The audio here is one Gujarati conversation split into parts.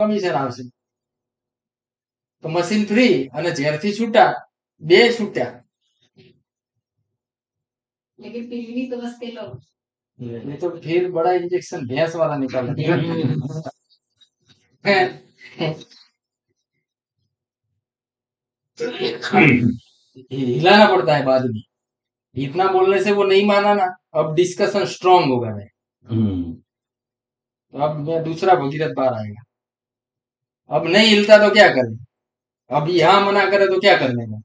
કમિશન આવશે. તો મશીન ફ્રી અને ઝેરથી છૂટા, બે છૂટ્યા. लेकिन फिर भी तो बस लो ये तो फिर बड़ा इंजेक्शन भैंस वाला निकाला. हिलाना पड़ता है बाद में. इतना बोलने से वो नहीं माना ना, अब डिस्कशन स्ट्रांग होगा. मैं तो अब मैं दूसरा भगीरथ बार आएगा. अब नहीं हिलता तो क्या करें? अब यहाँ मना करे तो क्या करने का?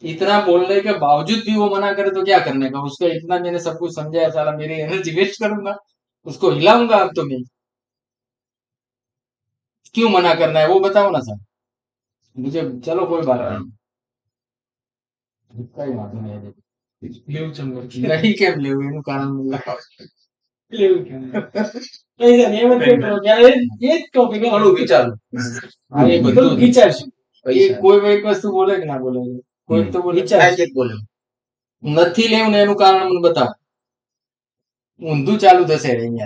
इतना बोलने के बावजूद भी वो मना करे तो क्या करने का? उसको इतना मैंने सब कुछ समझाया, साला मेरी एनर्जी वेस्ट करूंगा, उसको हिलाऊंगा. अब तो मैं क्यों मना करना है वो बताओ ना सर मुझे. चलो कोई बात नहीं, કઈ વાંધો નહીં. નહીં કેમ લેવું એનું કારણ લખાવ. લેવું કેમ ઘણું વિચારું. એ બધું વિચારશું. એ કોઈ એક વસ્તુ બોલે કે ના બોલે? કોઈ તો બોલે. બોલે નથી લેવું ને એનું કારણ મને બતાવો. ઊંધું ચાલુ થશે અહીંયા.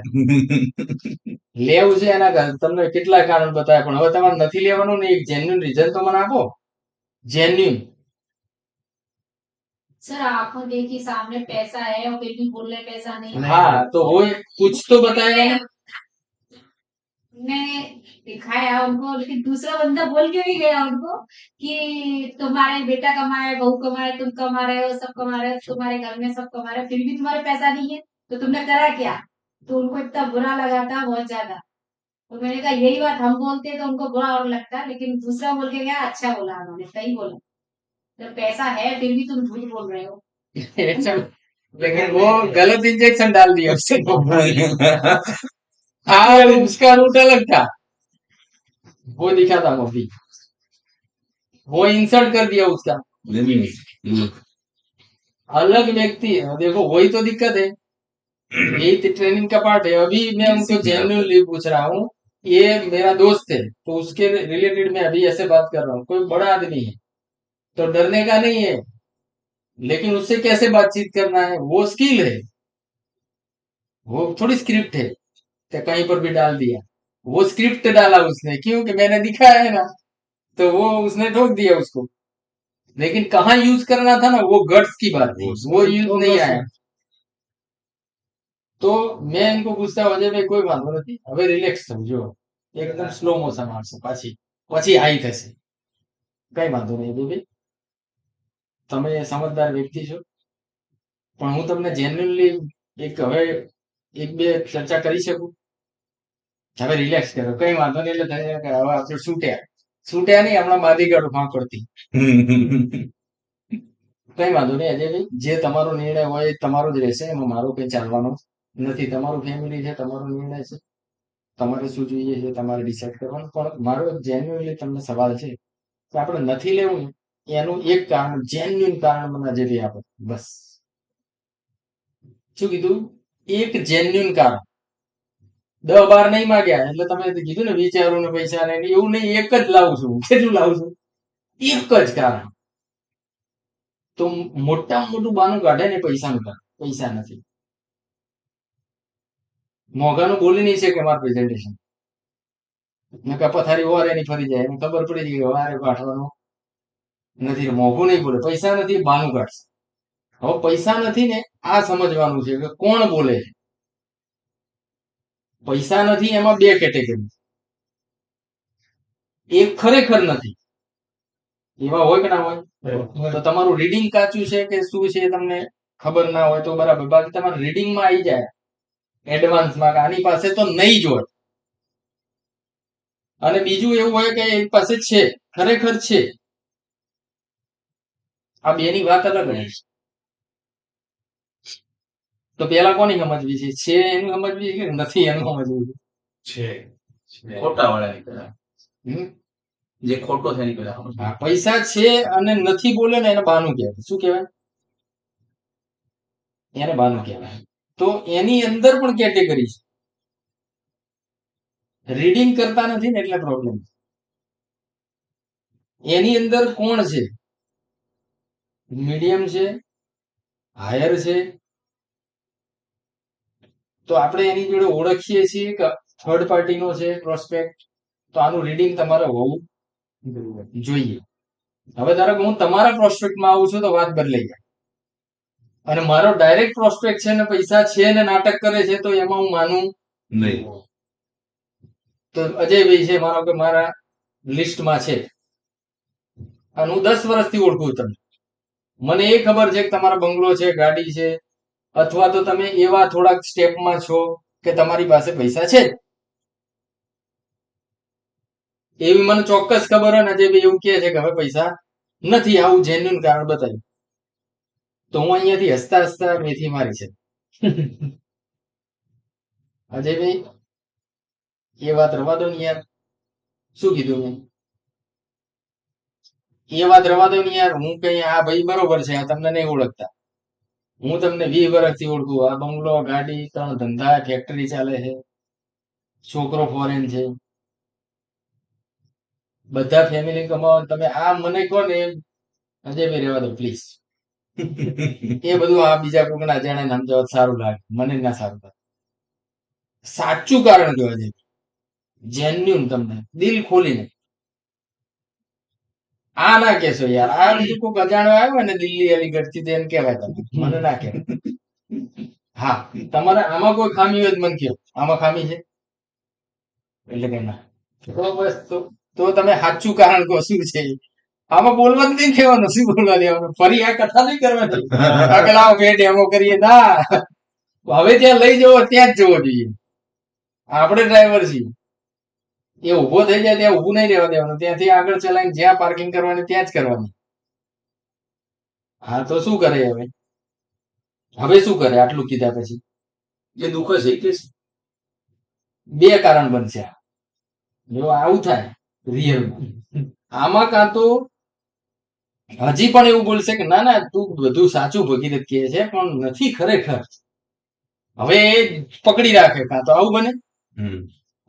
લેવું છે એના તમને કેટલા કારણ બતાવ્યા, પણ હવે તમારે નથી લેવાનું ને એક જેન્યુઇન રીઝન તો મને આપો. जेन्यून. सर आंखों देखी सामने पैसा है और फिर भी बोल रहे पैसा नहीं. हाँ तो वो कुछ तो बताएगा ना. मैंने दिखाया उनको, लेकिन दूसरा बंदा बोल के भी गया उनको कि तुम्हारे बेटा कमा रहे, बहू कमा रहे, तुम कमा रहे हो, सब कमा रहे हो, तुम्हारे घर में सब कमा रहे हो, फिर भी तुम्हारे पैसा नहीं है, तो तुमने करा क्या? तो उनको इतना बुरा लगा था, बहुत ज्यादा. तो मैंने कहा यही बात हम बोलते तो उनको बुरा और लगता, लेकिन दूसरा बोल के गया अच्छा बोला, उन्होंने सही बोला. जब पैसा है फिर भी तुम झूठ बोल रहे हो. लेकिन वो गलत इंजेक्शन डाल दिया उससे. हाँ उसका रूट अलग था, वो दिखा था अभी. वो इंसल्ट कर दिया उसका. अलग व्यक्ति है. देखो वही तो दिक्कत है, यही तो ट्रेनिंग का पार्ट है. अभी मैं उनको जेन्युइनली पूछ रहा हूँ, ये मेरा दोस्त है तो उसके रिलेटेड में अभी ऐसे बात कर रहा हूँ. कोई बड़ा आदमी है तो डरने का नहीं है, लेकिन उससे कैसे बातचीत करना है वो स्किल है. वो थोड़ी स्क्रिप्ट है तो कहीं पर भी डाल दिया. वो स्क्रिप्ट डाला उसने क्योंकि मैंने दिखाया है ना, तो वो उसने ठोक दिया उसको. लेकिन कहाँ यूज करना था ना, वो गट्स की बात थी, वो यूज नहीं आया. तो मैं इनको पूछता अजय भाई कोई वांधो નથી, હવે રિલેક્સ થજો, એકદમ સ્લો મોશન આવશે, પછી હાઈ થશે. કઈ વાંધો નહીં બેબી, તમે સમજદાર વ્યક્તિ છો, પણ હું તમને જેન્યુઇનલી એક હવે એક બે ચર્ચા કરી શકું. હવે રિલેક્સ કરો, કઈ વાંધો નહીં. એટલે હવે આપણે છૂટ્યા નહીં, હમણાં બાધી કાઢો ફાંકડથી. કઈ વાંધો નહીં અજયભાઈ, જે તમારો નિર્ણય હોય એ તમારો જ રહેશે, એમાં મારો કઈ ચાલવાનો નથી. તમારું ફેમિલી છે, તમારો નિર્ણય છે, તમારે શું જોઈએ છે તમારે ડિસાઈડ કરવાનું. પણ મારો જેન્યુઇનલી તમને સવાલ છે કે આપણે નથી લેવું એનું એક કારણ, જેન્યુઇન કારણ મને અજયભાઈ આપો બસ. શું કીધું? એક જેન્યુઇન કારણ. 10-12 નહીં માગ્યા એટલે તમે કીધું ને વિચારું ને પૈસા ને એવું નહીં, એક જ લાવું છું. કેટલું લાવું છું? એક જ કારણ. તો મોટામાં મોટું બાનું કાઢે ને પૈસાનું કારણ. પૈસા નથી. મોંઘાનું બોલી નહીં શકે મારું પ્રેઝન્ટેશન. મેં પથારી ઓર એની ફરી જાય, એને ખબર પડી ગઈ કે વારે કાઢવાનું નથી. મોંઘું નહીં બોલે, પૈસા નથી, બાનું કાઢશે. હવે પૈસા નથી ને આ સમજવાનું છે કે કોણ બોલે છે. પૈસા નથી એમાં બે કેટેગરી. એક ખરેખર નથી, એવા હોય કે ના હોય? તો તમારું રીડિંગ કાચું છે કે શું છે તમને ખબર ના હોય તો બરાબર, બાકી તમારે રીડિંગમાં આવી જાય એડવાન્સમાં કે આની પાસે તો નહીં જ હોય. અને બીજું એવું હોય કે એની પાસે છે, ખરેખર છે. આ બેની વાત અલગ હોય. તો પેલા કોની સમજવી છે એનું સમજવી કે નથી એનું સમજવું છે? ખોટા વાળા નીકળ્યા, જે ખોટો છે નીકળ્યા. પૈસા છે અને નથી બોલે ને એને બાનું કહેવાય. શું કહેવાય? એને બાનું કહેવાય. તો એની અંદર પણ કેટેગરી છે. રીડિંગ કરતા નથી ને એટલે પ્રોબ્લેમ. એની અંદર કોણ છે? મીડિયમ છે, હાયર છે. તો આપણે એની જોડે ઓળખીએ છીએ કે થર્ડ પાર્ટીનો છે પ્રોસ્પેક્ટ, તો આનું રીડિંગ તમારે હોવું જોઈએ. હવે ધારો કે હું તમારા પ્રોસ્પેક્ટમાં આવું છું તો વાત બદલાઈ જાય, અને મારો ડાયરેક્ટ પ્રોસ્પેક્ટ છે ને પૈસા છે ને નાટક કરે છે તો એમાં હું માનું નહીં. તો અજયભાઈ છે માનો કે મારા લિસ્ટમાં છે અને હું 10 વર્ષથી ઓળખું તમને, મને એ ખબર છે કે તમારા બંગલો છે, ગાડી છે, અથવા તો તમે એવા થોડાક સ્ટેપમાં છો કે તમારી પાસે પૈસા છે જ. એવી મને ચોક્કસ ખબર હોય ને જે ભાઈ એવું કહે છે કે હવે પૈસા નથી, આવું જેન્યુન કારણ બતાવ્યું, તો હું અહીંયાથી હસતા હસતા મેથી મારી છે. અજયભાઈ એ વાત રવા દો ને યાર, શું કીધું મેં? એ વાત રવા દો ને યાર, હું કઈ આ ભાઈ બરોબર છે, આ તમને નહીં ઓળખતા, હું તમને 20 વર્ષથી ઓળખું. આ બંગલો, ગાડી, 3 ધંધા, ફેક્ટરી ચાલે છે, છોકરો ફોરેન છે, બધા ફેમિલી કમાવો, તમે આ મને કહો ને અજયભાઈ રહેવા દો પ્લીઝ. એ બધું આ બીજા કોઈના અજાણ્યા નામ જવા સારું લાગે, મને ના સારું લાગે. સાચું કારણ કહો છે, જેન્યુન, તમને દિલ ખોલીને. આ ના કેશો યાર, આ બીજું કોઈક અજાણ્યો આવ્યો ને દિલ્હી અલીગઢ થી તેને કહેવાય, તમે મને ના કહેવાય. હા, તમારે આમાં કોઈ ખામી હોય તો મને કહો, આમાં ખામી છે એટલે કે ના, તો બસ તો તમે સાચું કારણ કહો શું છે. આમાં બોલવા જ નહીં કહેવાનું, શું બોલવા દેવાનું, ફરી આ કથા નહીં કરવાની. આગળ આવો બે ડેમો કરીએ, ના, હવે ત્યાં લઈ જવો ત્યાં જ જવો જોઈએ. આપણે ડ્રાઈવર છીએ, એ ઉભો થઈ જાય ત્યાં ઉભું નહીં રહેવા દેવાનું, ત્યાંથી આગળ ચલાવીને જ્યાં પાર્કિંગ કરવાની ત્યાં જ કરવાની. હા, તો શું કરે હવે? હવે શું કરે આટલું કીધા પછી? જે દુઃખ છે એ કે છે. બે કારણ બનશે. જો આવું થાય રિયલમાં, આમાં કાં તો હજી પણ એવું બોલશે કે ના ના તું બધું સાચું ભગીરથ કહે છે પણ નથી ખરેખર, હવે એ પકડી રાખે. કાં તો આવું બને,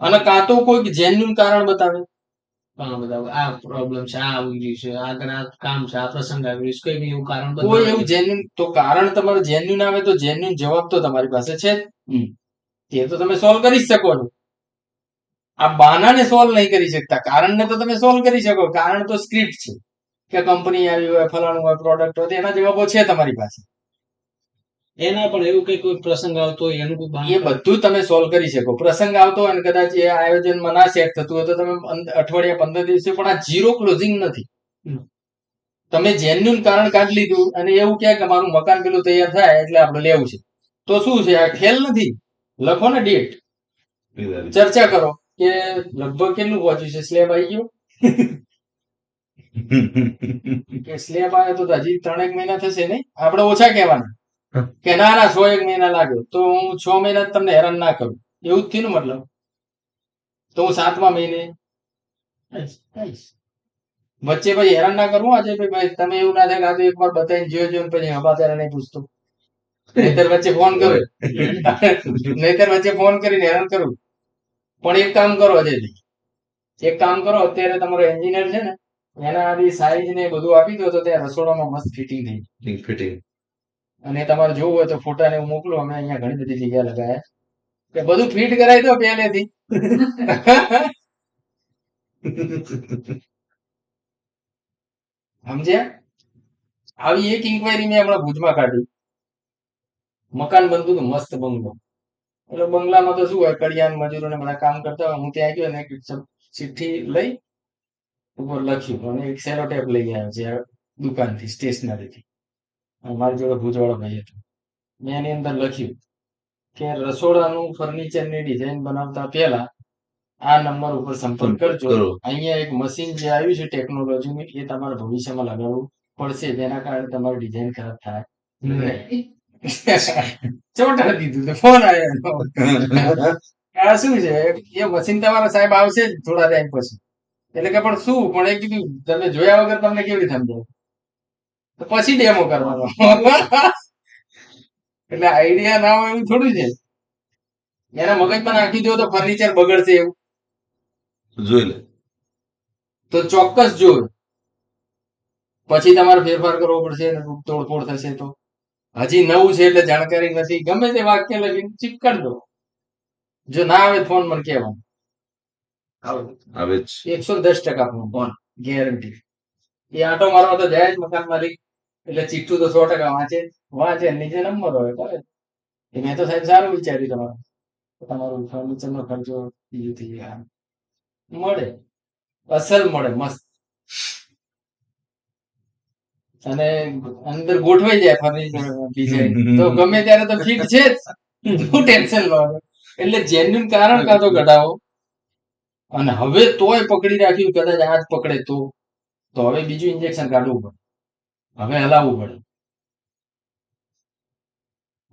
અને કાં તો કોઈક જેન્યુન કારણ બતાવે. ઘણા બધા આ પ્રોબ્લેમ છે, આ આવી ગયું છે, આગળ આ કામ છે, આ પ્રસંગ આવી રહ્યું છે, કઈ બી એવું કારણ કોઈ એવું જેન્યુન, તો કારણ તમારું જેન્યુન આવે તો જેન્યુન જવાબ તો તમારી પાસે છે જ. તે તો તમે સોલ્વ કરી જ શકો છો. આ બાનાને સોલ્વ નહીં કરી શકતા, કારણને તો તમે સોલ્વ કરી શકો. કારણ તો સ્ક્રિપ્ટ છે કે કંપની આવી હોય, ફલાણું હોય, પ્રોડક્ટ હોય, એના જવાબો છે તમારી પાસે. એના પણ એવું કઈ કોઈ પ્રસંગ આવતો હોય એનું કોઈ એ બધું તમે સોલ્વ કરી શકો. પ્રસંગ આવતો હોય ને કદાચ એ આયોજનમાં ના સેટ થતું હોય તો તમે અઠવાડિયા 15 દિવસે, પણ આ ઝીરો ક્લોઝિંગ નથી. તમે જેન્યુન કારણ કાઢી લીધું અને એવું કહે કે મારું મકાન પેલું તૈયાર થાય એટલે આપણે લેવું છે, તો શું છે? આ ખેલ નથી. લખો ને ડેટ, ચર્ચા કરો કે લગભગ કેટલું પહોંચ્યું છે, સ્લેબ આવી ગયો કે સ્લેબ આવે તો હજી 3 મહિના થશે નહીં, આપણે ઓછા કહેવાના કે ના ના 100 મહિના લાગે, તો હું 6 મહિના તમને હેરાન ના કરું, એવું જ થયું ને મતલબ. તો હું 7મા મહિને આવીશ. વચ્ચે ભાઈ હેરાન ના કરવું. આજે ભાઈ તમે એવું ના થાય કે આ તો એકવાર બતાવીને જોયો ને પછી હવાચાર નહીં પૂછતો, નહીતર વચ્ચે ફોન કરો, નહીતર વચ્ચે ફોન કરીને હેરાન કરું. પણ એક કામ કરો અજયજી, એક કામ કરો, અત્યારે તમારો એન્જિનિયર છે ને એના આધી સાઈઝ ને બધું આપી દો તો ત્યાં રસોડામાં મસ્ત ફિટિંગ થઈ જાય. ફિટિંગ. અને તમારે જોવું હોય તો ફોટા ને હું મોકલું, અમે અહીંયા ઘણી બધી જગ્યા લગાયા કે બધું ફિટ કરાવી દો પહેલેથી. સમજ્યા? આવી એક ઇન્કવાયરી મેં હમણાં ભુજમાં કાઢી. મકાન બનતું હતું, મસ્ત બંગલો. એટલે બંગલામાં તો શું હોય, કડિયાન મજૂરોને બધા કામ કરતા હોય. હું ત્યાં ગયો ને એક ચિઠ્ઠી લઈ ઉપર લખ્યું, અને એક સેલો ટેપ લઈ આવ્યો છે દુકાનથી, સ્ટેશનરીથી. મારી જોડે ભુજવાળો ભાઈ હતો. મેં એની અંદર લખ્યું કે રસોડાનું ફર્નિચરની ડિઝાઇન બનાવતા પહેલા આ નંબર ઉપર સંપર્ક કરજો. અહીંયા એક મશીન જે આવ્યું છે ટેકનોલોજીનું, એ તમારે ભવિષ્યમાં લગાવવું પડશે, જેના કારણે તમારી ડિઝાઇન ખરાબ થાય નહીં. ચોંટાડી દીધું તો ફોન આવ્યો. આ શું છે? એ મશીન તમારા સાહેબ આવશે જ થોડા ટાઈમ પછી. એટલે કે પણ શું, પણ એક કીધું તમે જોયા વગર તમને કેવી રીતે સમજાય, તો પછી ડેમો કરવાનો. એટલે આઈડિયા ના હોય એવું થોડું છે. એના મગજમાં નાખી દો તો ફર્નિચર બગડશે એવું જોઈ લે તો ચોક્કસ જોર પછી તમારે ફેરફાર કરવો પડશે અને તોડફોડ થશે. તો હજી નવું છે એટલે જાણકારી નથી, ગમે તે વાક્ય લખીને ચીપકારી દો. જો ના આવે ફોન મને કહેવાનું. આવે જ 110% ફોન ગેરંટી. એ આટો મારવા તો જાય જ મકાન માલિક, એટલે ચિઠ્ઠું તો 100% વાંચે નીચે નંબર હોય કરે. એ મેં તો સાહેબ સારું વિચાર્યું તમારું, તમારું ફર્નિચર નો ખર્ચો ઈ થઈ જાય. મળે, અસલ મળે, મસ્ત. અને અંદર ગોઠવાઈ જાય ફર્નિચર ડિઝાઇન, તો ગમે ત્યારે તો ફિટ છે જ, શું ટેન્શન લો. એટલે જેન્યુન કારણ કાં તો ઘટાવો. અને હવે તોય પકડી રાખ્યું, કદાચ આજ પકડે તો હવે બીજું ઇન્જેક્શન કાઢવું પડે, હવે હલાવવું પડે.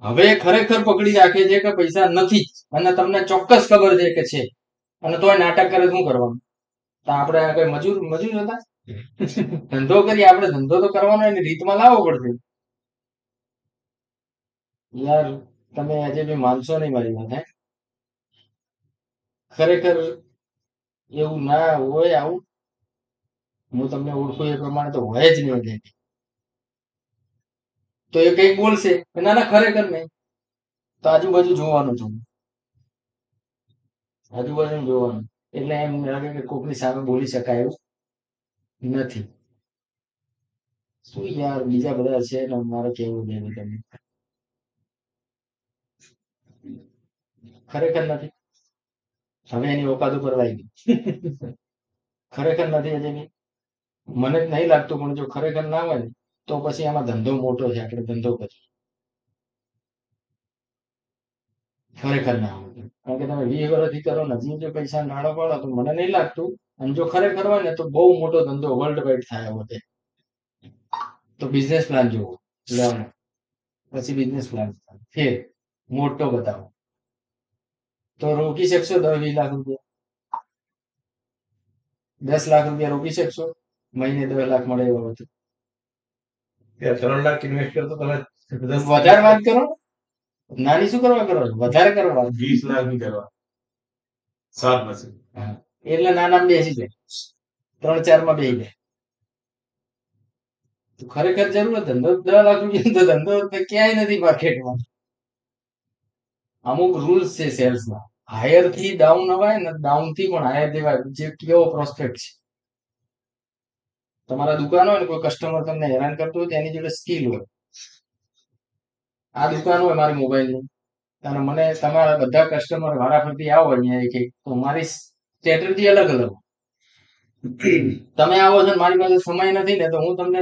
હવે ખરેખર પકડી રાખે છે કે પૈસા નથી જ, અને તમને ચોક્કસ ખબર છે કે છે, અને તોય નાટક કરે શું કરવાનું? તો આપણે કઈ મજૂર હતા? ધંધો કરીએ આપણે, ધંધો તો કરવાનો, એની રીતમાં લાવવો પડશે. યાર તમે આજે બી માનશો નહીં મારી વાત. ખરેખર એવું ના હોય, આવું હું તમને ઓળખું એ પ્રમાણે તો હોય જ નહીં. તો એ કઈક બોલશે, ના ના ખરેખર નહીં, તો આજુબાજુ જોવાનું છું, આજુબાજુ જોવાનું. એટલે એમ લાગે કે કોકની સામે બોલી શકાય એવું નથી. શું યાર બીજા બધા છે ને મારે કેવું નહીં, તમે ખરેખર નથી. હવે એની ઓકાત ઉપર લાવી ગઈ. ખરેખર નથી હજી બી. મને જ નહીં લાગતું, પણ જો ખરેખર ના હોય ને તો પછી આમાં ધંધો મોટો છે, આપણે ધંધો કરીએ. ખરેખર ના હોય, કારણ કે તમે 20 વર્ષથી કરો ને, હજી જો પૈસા નાડો પાડો તો મને નહીં લાગતું. અને જો ખરેખર હોય ને તો બહુ મોટો ધંધો વર્લ્ડ વાઇડ થાય એવો છે. તો બિઝનેસ પ્લાન જોવો લેવાનો, પછી બિઝનેસ પ્લાન ફેર મોટો બતાવો તો રોકી શકશો. 10-20 લાખ રૂપિયા, 10 લાખ રૂપિયા રોકી શકશો, મહિને 10 લાખ મળે એવો હતો. 3 લાખ ઇન્વેસ્ટ કરતો તમે વધારે વાત કરો, નાની શું કરવા કરો છો? વધારે કરવા 20 લાખ ની કરવા 7 મશીન. એટલે નાના બેસી જાય, 3-4 માં બેસી જાય. તો ખરેખર જરૂર ધંધો 10 લાખ રૂપિયા, તો ધંધો ક્યાંય નથી માર્કેટમાં. અમુક રૂલ્સ છે સેલ્સમાં, હાયર થી ડાઉન અવાય ને, ડાઉન થી પણ હાયર દેવાય. જે કેવો પ્રોસ્પેક્ટ છે, તમારા દુકાન હોય ને, કોઈ કસ્ટમર તમને હેરાન કરતો હોય, તેની જોડે સ્કિલ હોય. આ દુકાન હોય મારી મોબાઈલની, અને મને તમારા બધા કસ્ટમર વારાફરતી આવો અહીંયા એક, તો મારી સ્ટ્રેટેજી અલગ અલગ. તમે આવો છો ને મારી પાસે સમય નથી ને, તો હું તમને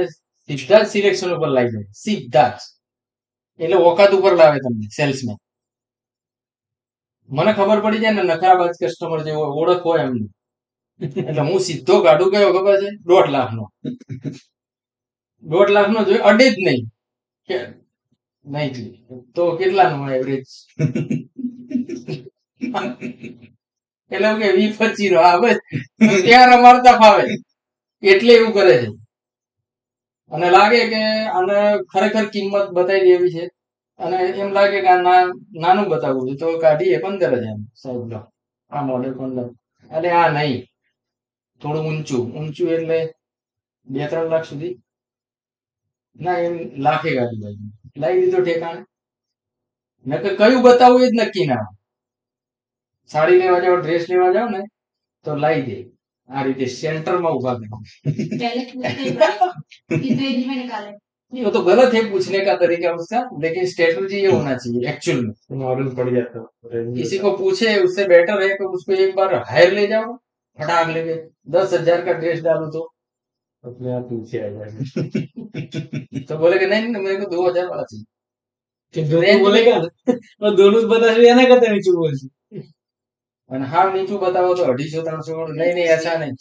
સીધા જ સિલેક્શન ઉપર લાવી દઉં, સીધા જ. એટલે ઓકાત ઉપર લાવે તમને સેલ્સમેન. મને ખબર પડી જાય ને નખરાબાજ કસ્ટમર જે હોય, ઓળખ હોય એમની, એટલે હું સીધો કાઢું કયો ખબર છે? 1.5 લાખનો. 1.5 લાખનો જોઈએ, અડે જ નહીં કે નહીં તો કેટલાનું એવરેજ? એટલે એવું કે 20-25 હા બસ ત્યાં રમાડતા ફાવે, એટલે એવું કરે છે. અને લાગે કે આને ખરેખર કિંમત બતાવી દેવી છે, અને એમ લાગે કે આ નાનું બતાવવું છે, તો કાઢીએ 15,000 સાહેબ લો, આ મોડેલ 15. એટલે આ નહીં, થોડું ઊંચું એટલે 2-3 લાખ સુધી ના, એમ લાખે કાઢી બાજુ લાવી દીધો ઠેકાણે. નકર કયું બતાવવું એ જ નક્કી ના. સાડી લેવા જાઓ, ડ્રેસ લેવા જાઓ ને, તો લાવી દે આ રીતે સેન્ટરમાં ઉભા કરો. पहले पूछते थे कि दे दी मैंने निकाले। नहीं वो तो गलत है पूछने का तरीका उसका, लेकिन स्ट्रेटजी ये होना चाहिए एक्चुअल में. मॉडल पड़ जाता किसी को पूछे उससे बेटर है कि उसको एक बार हायर ले जाओ, फटाक लेके 10,000 का ड्रेस डालो तो अपने आप पीछे आ जाएगा. तो बोले कि नहीं नहीं मेरे को 2,000 वाला चाहिए. दोनों बोलेगा ना, और दोनों बता रहे ना करते नीचे बोल. અને હાવ નીચું બતાવો તો 250-300 વાળું. નહીં નહીં ऐसा नहीं,